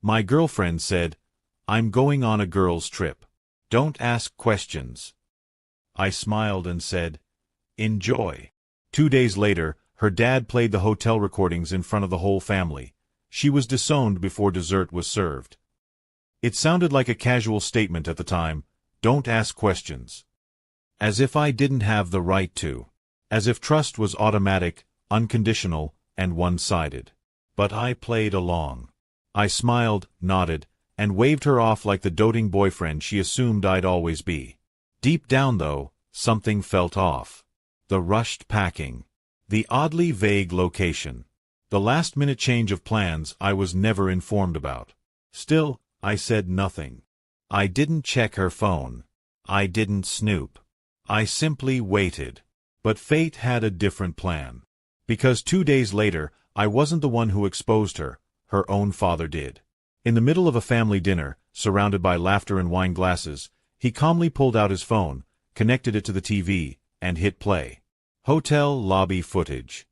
My girlfriend said, "I'm going on a girls' trip. Don't ask questions." I smiled and said, "Enjoy." 2 days later, her dad played the hotel recordings in front of the whole family. She was disowned before dessert was served. It sounded like a casual statement at the time, "Don't ask questions." As if I didn't have the right to. As if trust was automatic, unconditional, and one-sided. But I played along. I smiled, nodded, and waved her off like the doting boyfriend she assumed I'd always be. Deep down, though, something felt off. The rushed packing. The oddly vague location. The last-minute change of plans I was never informed about. Still, I said nothing. I didn't check her phone. I didn't snoop. I simply waited. But fate had a different plan. Because 2 days later, I wasn't the one who exposed her. Her own father did. In the middle of a family dinner, surrounded by laughter and wine glasses, he calmly pulled out his phone, connected it to the TV, and hit play. Hotel lobby footage.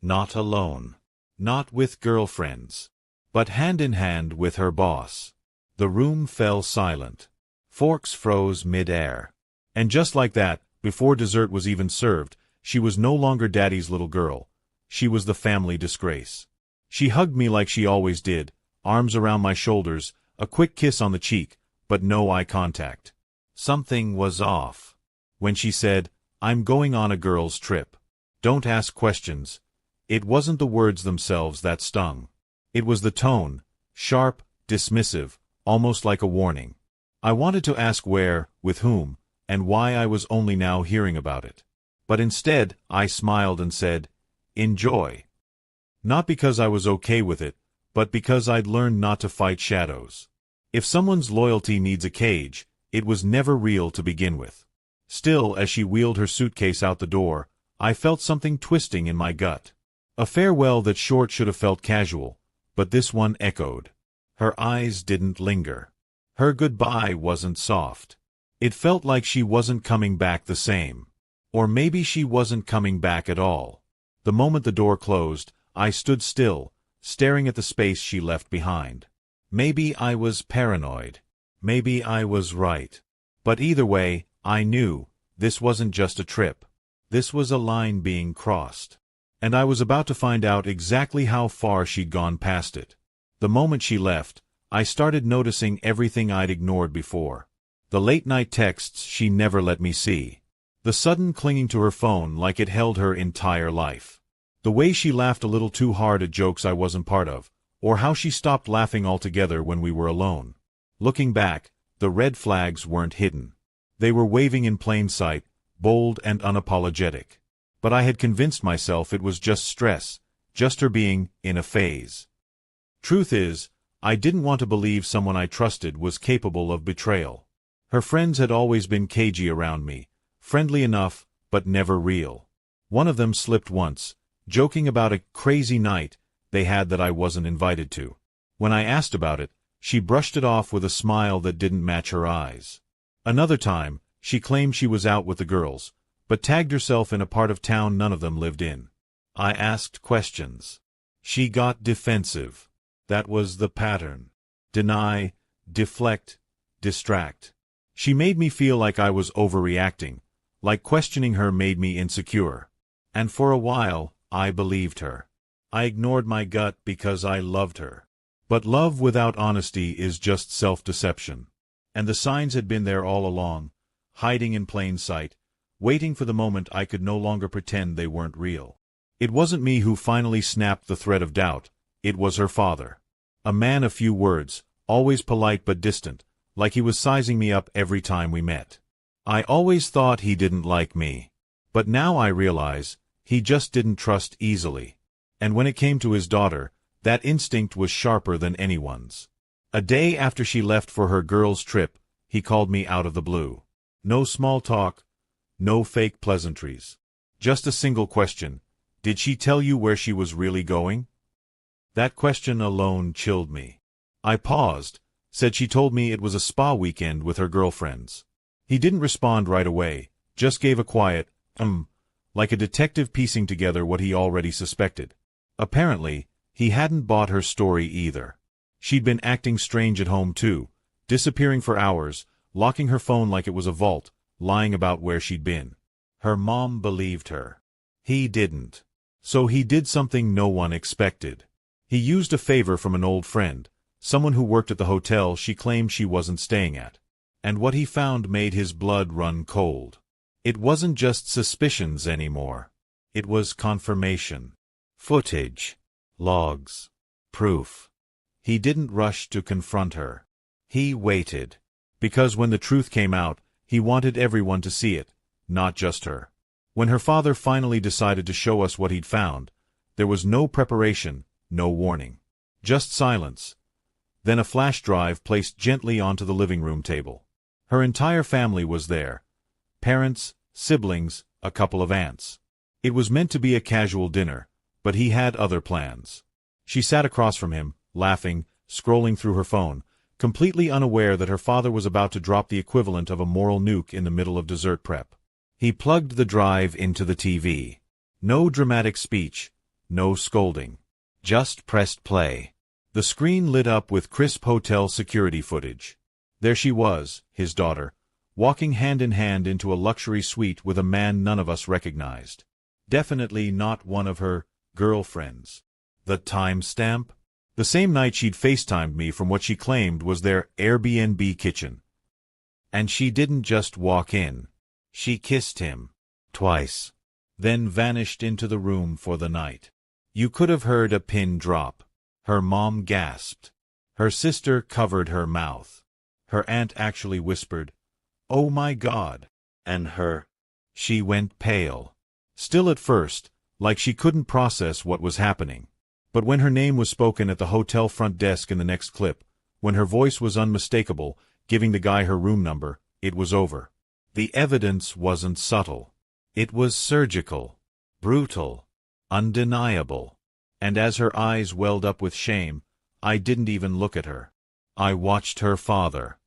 Not alone. Not with girlfriends. But hand in hand with her boss. The room fell silent. Forks froze mid-air. And just like that, before dessert was even served, she was no longer Daddy's little girl. She was the family disgrace. She hugged me like she always did, arms around my shoulders, a quick kiss on the cheek, but no eye contact. Something was off. When she said, "I'm going on a girls' trip. Don't ask questions," it wasn't the words themselves that stung. It was the tone, sharp, dismissive, almost like a warning. I wanted to ask where, with whom, and why I was only now hearing about it. But instead, I smiled and said, "Enjoy." Not because I was okay with it, but because I'd learned not to fight shadows. If someone's loyalty needs a cage, it was never real to begin with. Still, as she wheeled her suitcase out the door, I felt something twisting in my gut. A farewell that short should have felt casual, but this one echoed. Her eyes didn't linger. Her goodbye wasn't soft. It felt like she wasn't coming back the same. Or maybe she wasn't coming back at all. The moment the door closed, I stood still, staring at the space she left behind. Maybe I was paranoid. Maybe I was right. But either way, I knew, this wasn't just a trip. This was a line being crossed. And I was about to find out exactly how far she'd gone past it. The moment she left, I started noticing everything I'd ignored before. The late-night texts she never let me see. The sudden clinging to her phone like it held her entire life. The way she laughed a little too hard at jokes I wasn't part of, or how she stopped laughing altogether when we were alone. Looking back, the red flags weren't hidden. They were waving in plain sight, bold and unapologetic. But I had convinced myself it was just stress, just her being in a phase. Truth is, I didn't want to believe someone I trusted was capable of betrayal. Her friends had always been cagey around me, friendly enough, but never real. One of them slipped once, joking about a crazy night they had that I wasn't invited to. When I asked about it, she brushed it off with a smile that didn't match her eyes. Another time, she claimed she was out with the girls, but tagged herself in a part of town none of them lived in. I asked questions. She got defensive. That was the pattern. Deny, deflect, distract. She made me feel like I was overreacting, like questioning her made me insecure. And for a while, I believed her. I ignored my gut because I loved her. But love without honesty is just self-deception. And the signs had been there all along, hiding in plain sight, waiting for the moment I could no longer pretend they weren't real. It wasn't me who finally snapped the thread of doubt, it was her father. A man of few words, always polite but distant, like he was sizing me up every time we met. I always thought he didn't like me. But now I realize, he just didn't trust easily. And when it came to his daughter, that instinct was sharper than anyone's. A day after she left for her girls' trip, he called me out of the blue. No small talk, no fake pleasantries. Just a single question. Did she tell you where she was really going? That question alone chilled me. I paused, said she told me it was a spa weekend with her girlfriends. He didn't respond right away, just gave a quiet, like a detective piecing together what he already suspected. Apparently, he hadn't bought her story either. She'd been acting strange at home too, disappearing for hours, locking her phone like it was a vault, lying about where she'd been. Her mom believed her. He didn't. So he did something no one expected. He used a favor from an old friend, someone who worked at the hotel she claimed she wasn't staying at. And what he found made his blood run cold. It wasn't just suspicions anymore. It was confirmation. Footage. Logs. Proof. He didn't rush to confront her. He waited. Because when the truth came out, he wanted everyone to see it, not just her. When her father finally decided to show us what he'd found, there was no preparation, no warning. Just silence. Then a flash drive placed gently onto the living room table. Her entire family was there. Parents, siblings, a couple of aunts. It was meant to be a casual dinner, but he had other plans. She sat across from him, laughing, scrolling through her phone, completely unaware that her father was about to drop the equivalent of a moral nuke in the middle of dessert prep. He plugged the drive into the TV. No dramatic speech, no scolding. Just pressed play. The screen lit up with crisp hotel security footage. There she was, his daughter, walking hand in hand into a luxury suite with a man none of us recognized. Definitely not one of her girlfriends. The timestamp? The same night she'd FaceTimed me from what she claimed was their Airbnb kitchen. And she didn't just walk in. She kissed him. Twice. Then vanished into the room for the night. You could have heard a pin drop. Her mom gasped. Her sister covered her mouth. Her aunt actually whispered, "Oh my God." And she went pale. Still at first, like she couldn't process what was happening. But when her name was spoken at the hotel front desk in the next clip, when her voice was unmistakable, giving the guy her room number, it was over. The evidence wasn't subtle. It was surgical, brutal, undeniable. And as her eyes welled up with shame, I didn't even look at her. I watched her father.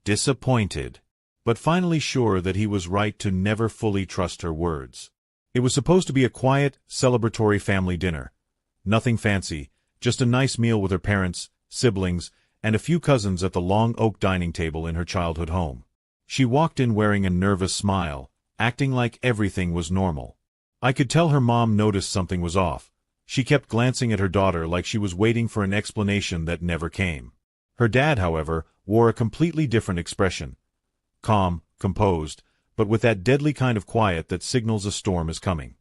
Disappointed, but finally sure that he was right to never fully trust her words. It was supposed to be a quiet, celebratory family dinner. Nothing fancy, just a nice meal with her parents, siblings, and a few cousins at the long oak dining table in her childhood home. She walked in wearing a nervous smile, acting like everything was normal. I could tell her mom noticed something was off. She kept glancing at her daughter like she was waiting for an explanation that never came. Her dad, however, wore a completely different expression. Calm, composed, but with that deadly kind of quiet that signals a storm is coming.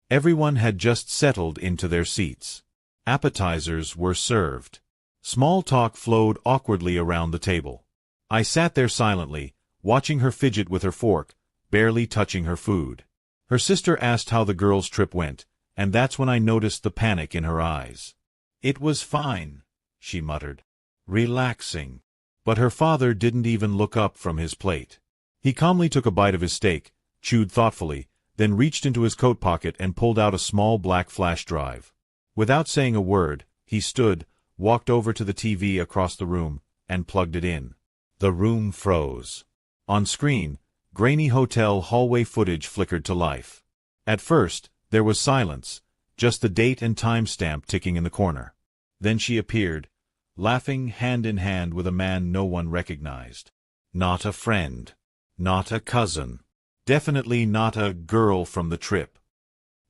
Everyone had just settled into their seats. Appetizers were served. Small talk flowed awkwardly around the table. I sat there silently, watching her fidget with her fork, barely touching her food. Her sister asked how the girls' trip went, and that's when I noticed the panic in her eyes. "It was fine," she muttered. "Relaxing." But her father didn't even look up from his plate. He calmly took a bite of his steak, chewed thoughtfully, then reached into his coat pocket and pulled out a small black flash drive. Without saying a word, he stood, walked over to the TV across the room, and plugged it in. The room froze. On screen, grainy hotel hallway footage flickered to life. At first, there was silence, just the date and timestamp ticking in the corner. Then she appeared, laughing hand in hand with a man no one recognized. Not a friend. Not a cousin. Definitely not a girl from the trip.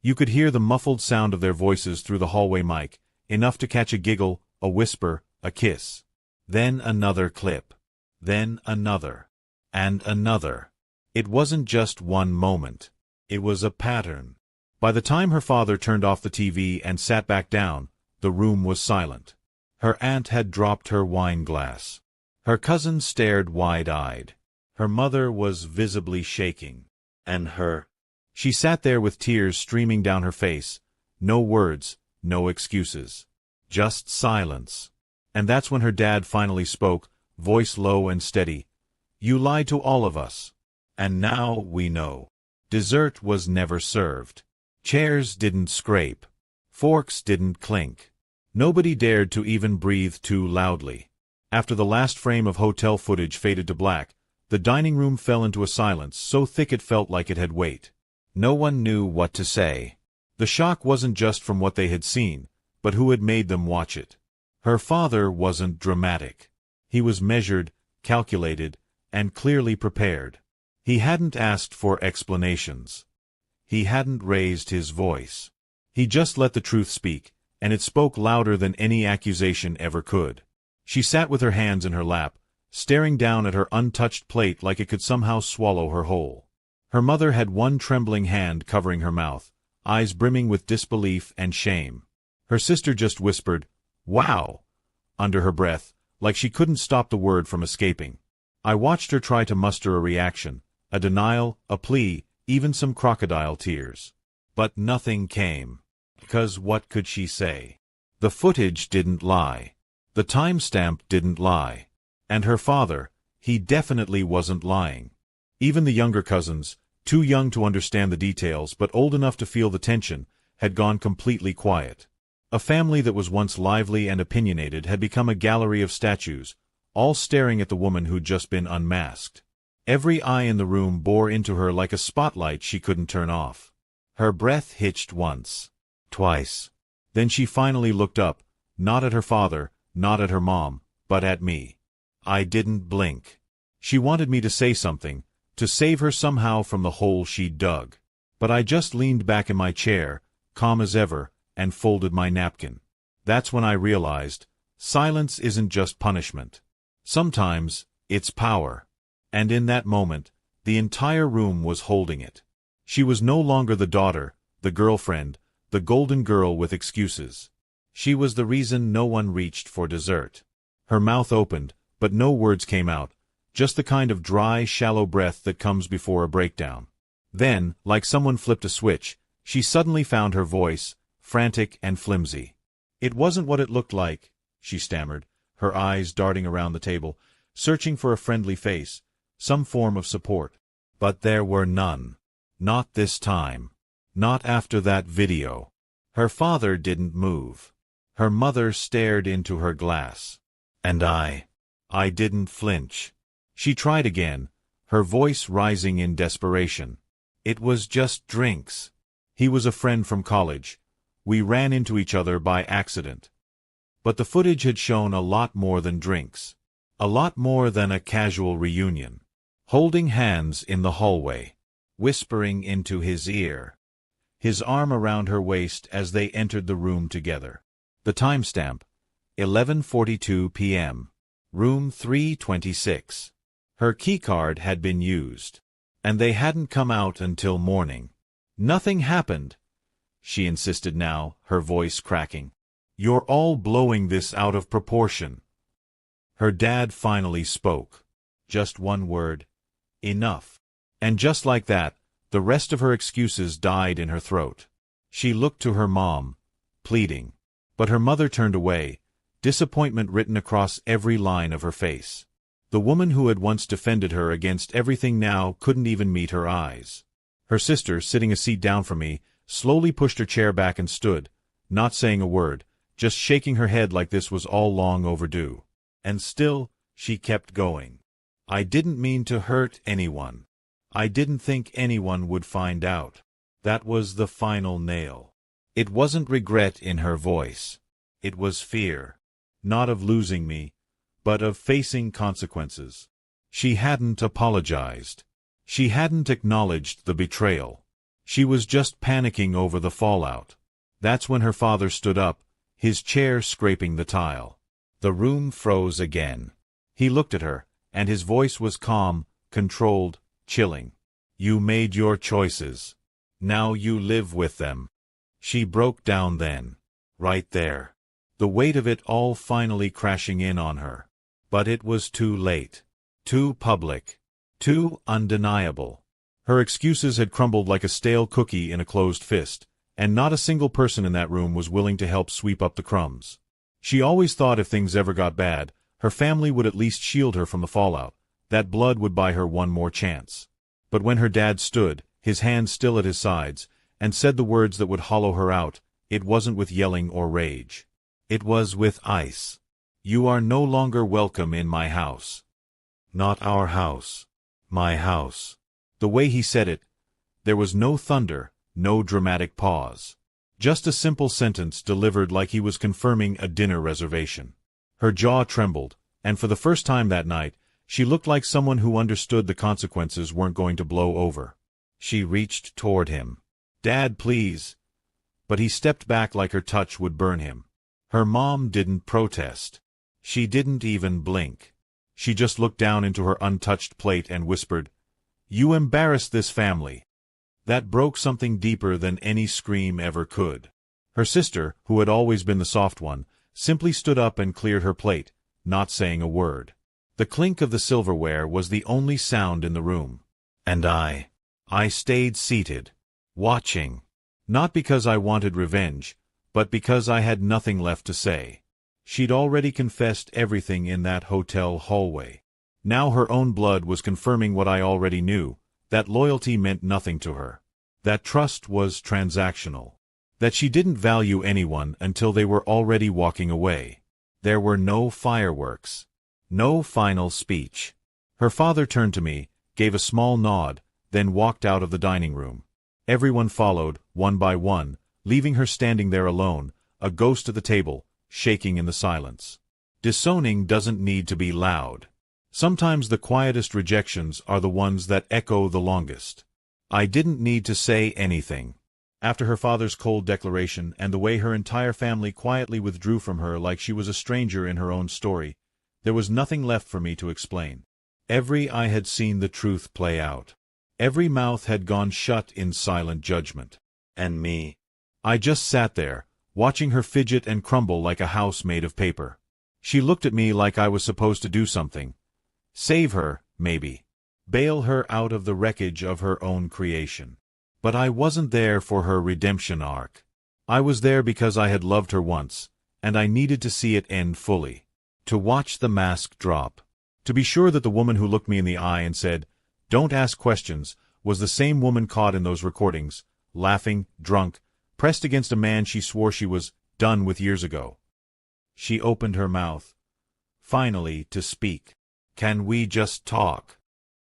You could hear the muffled sound of their voices through the hallway mic, enough to catch a giggle, a whisper, a kiss. Then another clip. Then another. And another. It wasn't just one moment. It was a pattern. By the time her father turned off the TV and sat back down, the room was silent. Her aunt had dropped her wine glass. Her cousin stared wide-eyed. Her mother was visibly shaking. And she sat there with tears streaming down her face. No words, no excuses. Just silence. And that's when her dad finally spoke, voice low and steady. "You lied to all of us. And now we know." Dessert was never served. Chairs didn't scrape. Forks didn't clink. Nobody dared to even breathe too loudly. After the last frame of hotel footage faded to black, the dining room fell into a silence so thick it felt like it had weight. No one knew what to say. The shock wasn't just from what they had seen, but who had made them watch it. Her father wasn't dramatic. He was measured, calculated, and clearly prepared. He hadn't asked for explanations. He hadn't raised his voice. He just let the truth speak, and it spoke louder than any accusation ever could. She sat with her hands in her lap, staring down at her untouched plate like it could somehow swallow her whole. Her mother had one trembling hand covering her mouth, eyes brimming with disbelief and shame. Her sister just whispered, "Wow!" under her breath, like she couldn't stop the word from escaping. I watched her try to muster a reaction, a denial, a plea, even some crocodile tears. But nothing came. Because what could she say? The footage didn't lie. The timestamp didn't lie. And her father, he definitely wasn't lying. Even the younger cousins, too young to understand the details but old enough to feel the tension, had gone completely quiet. A family that was once lively and opinionated had become a gallery of statues, all staring at the woman who'd just been unmasked. Every eye in the room bore into her like a spotlight she couldn't turn off. Her breath hitched once, twice. Then she finally looked up, not at her father, not at her mom, but at me. I didn't blink. She wanted me to say something, to save her somehow from the hole she'd dug. But I just leaned back in my chair, calm as ever, and folded my napkin. That's when I realized, silence isn't just punishment. Sometimes, it's power. And in that moment, the entire room was holding it. She was no longer the daughter, the girlfriend, the golden girl with excuses. She was the reason no one reached for dessert. Her mouth opened, but no words came out, just the kind of dry, shallow breath that comes before a breakdown. Then, like someone flipped a switch, she suddenly found her voice, frantic and flimsy. "It wasn't what it looked like," she stammered, her eyes darting around the table, searching for a friendly face, some form of support. But there were none. Not this time. Not after that video. Her father didn't move. Her mother stared into her glass. And I didn't flinch. She tried again, her voice rising in desperation. "It was just drinks. He was a friend from college. We ran into each other by accident." But the footage had shown a lot more than drinks. A lot more than a casual reunion. Holding hands in the hallway. Whispering into his ear. His arm around her waist as they entered the room together. The timestamp, 11:42 p.m. Room 326. Her keycard had been used. And they hadn't come out until morning. "Nothing happened," she insisted now, her voice cracking. "You're all blowing this out of proportion." Her dad finally spoke. Just one word. "Enough." And just like that, the rest of her excuses died in her throat. She looked to her mom, pleading. But her mother turned away, disappointment written across every line of her face. The woman who had once defended her against everything now couldn't even meet her eyes. Her sister, sitting a seat down from me, slowly pushed her chair back and stood, not saying a word, just shaking her head like this was all long overdue. And still, she kept going. "I didn't mean to hurt anyone. I didn't think anyone would find out." That was the final nail. It wasn't regret in her voice. It was fear. Not of losing me, but of facing consequences. She hadn't apologized. She hadn't acknowledged the betrayal. She was just panicking over the fallout. That's when her father stood up, his chair scraping the tile. The room froze again. He looked at her, and his voice was calm, controlled, chilling. "You made your choices. Now you live with them." She broke down then. Right there. The weight of it all finally crashing in on her. But it was too late. Too public. Too undeniable. Her excuses had crumbled like a stale cookie in a closed fist, and not a single person in that room was willing to help sweep up the crumbs. She always thought if things ever got bad, her family would at least shield her from the fallout. That blood would buy her one more chance. But when her dad stood, his hands still at his sides, and said the words that would hollow her out, it wasn't with yelling or rage. It was with ice. "You are no longer welcome in my house." Not our house. My house. The way he said it, there was no thunder, no dramatic pause. Just a simple sentence delivered like he was confirming a dinner reservation. Her jaw trembled, and for the first time that night, she looked like someone who understood the consequences weren't going to blow over. She reached toward him. "Dad, please." But he stepped back like her touch would burn him. Her mom didn't protest. She didn't even blink. She just looked down into her untouched plate and whispered, "You embarrassed this family." That broke something deeper than any scream ever could. Her sister, who had always been the soft one, simply stood up and cleared her plate, not saying a word. The clink of the silverware was the only sound in the room. And I stayed seated, watching. Not because I wanted revenge, but because I had nothing left to say. She'd already confessed everything in that hotel hallway. Now her own blood was confirming what I already knew, that loyalty meant nothing to her. That trust was transactional. That she didn't value anyone until they were already walking away. There were no fireworks. No final speech. Her father turned to me, gave a small nod, then walked out of the dining room. Everyone followed, one by one, leaving her standing there alone, a ghost at the table, shaking in the silence. Disowning doesn't need to be loud. Sometimes the quietest rejections are the ones that echo the longest. I didn't need to say anything. After her father's cold declaration and the way her entire family quietly withdrew from her like she was a stranger in her own story, there was nothing left for me to explain. Every eye had seen the truth play out. Every mouth had gone shut in silent judgment. And me. I just sat there, watching her fidget and crumble like a house made of paper. She looked at me like I was supposed to do something. Save her, maybe. Bail her out of the wreckage of her own creation. But I wasn't there for her redemption arc. I was there because I had loved her once, and I needed to see it end fully. To watch the mask drop. To be sure that the woman who looked me in the eye and said, "Don't ask questions," was the same woman caught in those recordings, laughing, drunk, pressed against a man she swore she was done with years ago. She opened her mouth, finally, to speak. "Can we just talk?"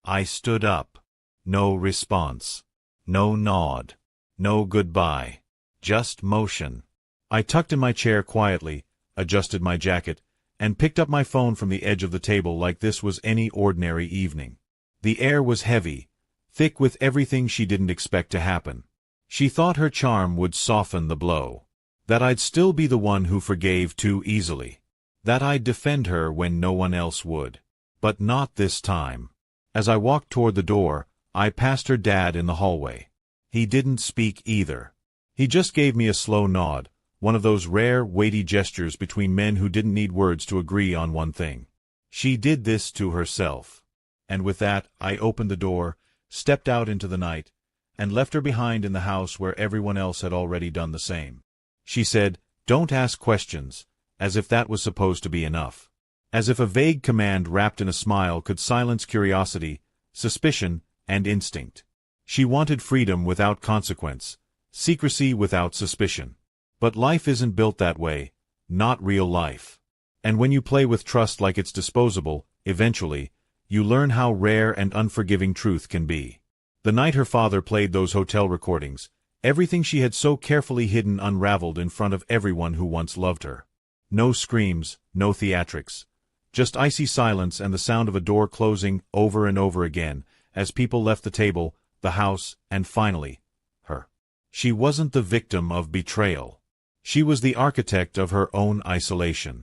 I stood up. No response. No nod. No goodbye. Just motion. I tucked in my chair quietly, adjusted my jacket, and picked up my phone from the edge of the table like this was any ordinary evening. The air was heavy, thick with everything she didn't expect to happen. She thought her charm would soften the blow. That I'd still be the one who forgave too easily. That I'd defend her when no one else would. But not this time. As I walked toward the door, I passed her dad in the hallway. He didn't speak either. He just gave me a slow nod, one of those rare, weighty gestures between men who didn't need words to agree on one thing. She did this to herself. And with that, I opened the door, stepped out into the night, and left her behind in the house where everyone else had already done the same. She said, "Don't ask questions," as if that was supposed to be enough. As if a vague command wrapped in a smile could silence curiosity, suspicion, and instinct. She wanted freedom without consequence, secrecy without suspicion. But life isn't built that way, not real life. And when you play with trust like it's disposable, eventually, you learn how rare and unforgiving truth can be. The night her father played those hotel recordings, everything she had so carefully hidden unraveled in front of everyone who once loved her. No screams, no theatrics. Just icy silence and the sound of a door closing over and over again, as people left the table, the house, and finally, her. She wasn't the victim of betrayal. She was the architect of her own isolation.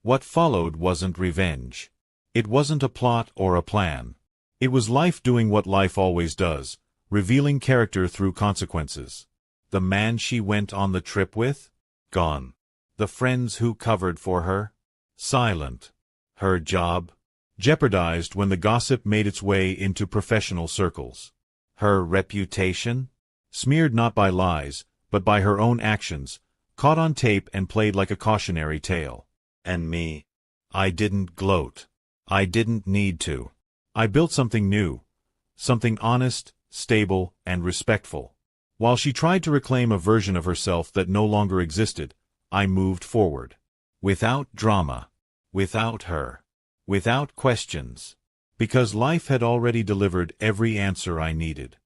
What followed wasn't revenge. It wasn't a plot or a plan. It was life doing what life always does, revealing character through consequences. The man she went on the trip with? Gone. The friends who covered for her? Silent. Her job? Jeopardized when the gossip made its way into professional circles. Her reputation? Smeared not by lies, but by her own actions, caught on tape and played like a cautionary tale. And me? I didn't gloat. I didn't need to. I built something new. Something honest, stable, and respectful. While she tried to reclaim a version of herself that no longer existed, I moved forward. Without drama. Without her. Without questions. Because life had already delivered every answer I needed.